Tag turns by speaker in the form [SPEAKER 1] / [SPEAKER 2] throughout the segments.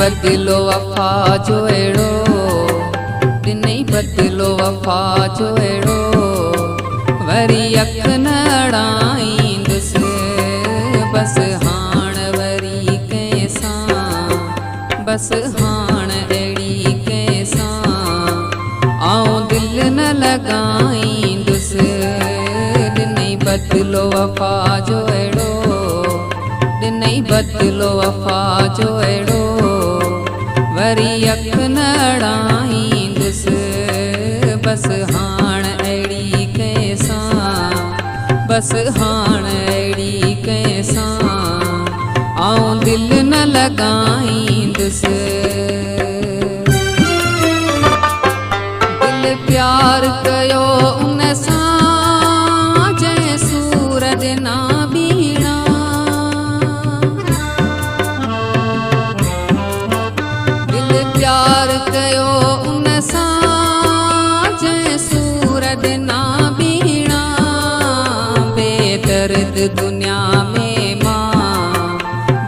[SPEAKER 1] बदलो वफ़ा जो अहिड़ो, ॾिनई बदलो वफ़ा जो अहिड़ो, वरी अख न अड़ाईंदुसि बसि हाण वरी कंहिंसां, बसि हाण अहिड़ी कंहिंसां आऊं दिलि न लॻाईंदुसि। ॾिनई बदलो वफ़ा जो अहिड़ो, ॾिनई बदलो वफ़ा जो अहिड़ो, वरी अख न अड़ाईंदुसि बसि हाण अहिड़ी कंहिंसां, बसि हाण अहिड़ी कंहिंसां आऊं दिलि न लॻाईंदुसि। दिलि प्यार कयो उन सां जंहिं सूर ॾिना बीणा, दिलि प्यार कयो उन सां जंहिं सूर ॾिना बीणा, बेदर्द दुनिया में मां,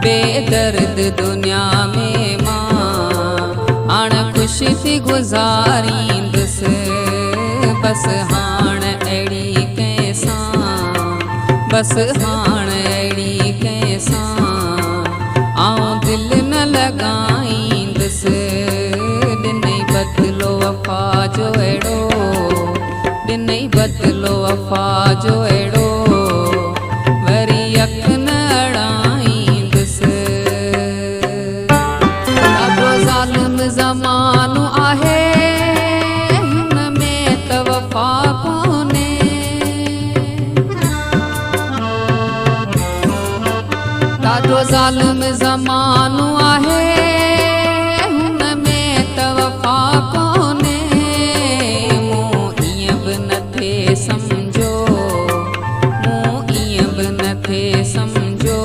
[SPEAKER 1] बेदर्द दुनिया में मां हाणे ख़ुशी थी गुज़ारींदुसि बसि हाण अहिड़ी कंहिंसां, बसि हाण अहिड़ी कंहिंसां आऊं दिलि न लॻाईंदुसि। ॾिनई बदलो वफ़ा जो अहिड़ो, ॾिनई बदलो वफ़ा जो अहिड़ो, वरी अख न अड़ाईंदुसि। ॾाढो ज़ालिम ज़मानो आहे हिन में त वफ़ा कोन्हे, ॾाढो ज़ालिम ज़मानो आहे हुन में त वफ़ा कोन्हे। मूं ईअं बि न थे सम्झो, मूं ईअं बि न थे सम्झो,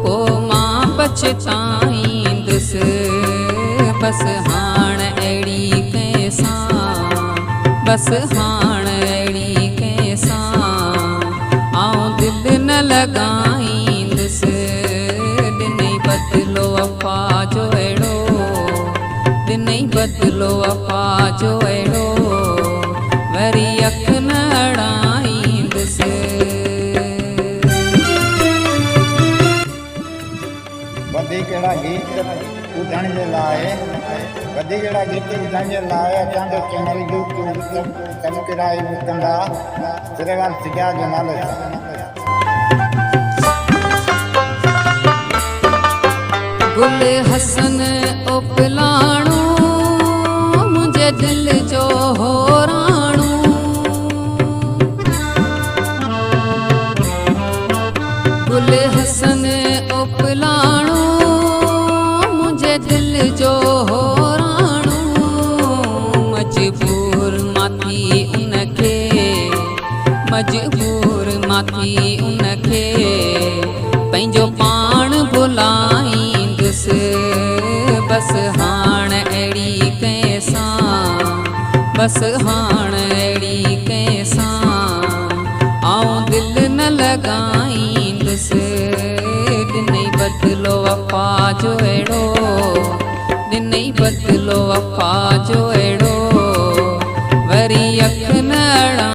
[SPEAKER 1] पोइ मां पछताईंदुसि बसि हाण अहिड़ी कंहिंसां, बसि हाण अहिड़ी कंहिंसां आऊं दिलि न लॻाईंदुसि। ॾिनई बदलो वफ़ा जो अहिड़ो, ॾिनई बदलो वफ़ा जो अहिड़ो, वरी अख न अड़ाईंदुसि।
[SPEAKER 2] वधीक अहिड़ा गीत ॿुधण जे लाइ, वधीक अहिड़ा गीत ॿुधण जे लाइ असांजो चैनल यूट्यूब सब्सक्राइब कंदा सिरेवाल सिजा जो नाले सां।
[SPEAKER 1] गुल हसन ओपलाणो मुंहिंजे दिलि जो होराणो, गुल हसन ओपलाणो मुंहिंजे दिलि जो होराणो, मजबूर माथी उनखे, मजबूर माथी उनखे पंहिंजो पाण भुलाईंदुसि बसि हाण अहिड़ी कंहिंसां, बसि हाण अहिड़ी कंहिंसां आऊं दिलि न लॻाईंदुसि। ॾिनई बदलो वफ़ा जो अहिड़ो, ॾिनई बदलो वफ़ा जो अहिड़ो,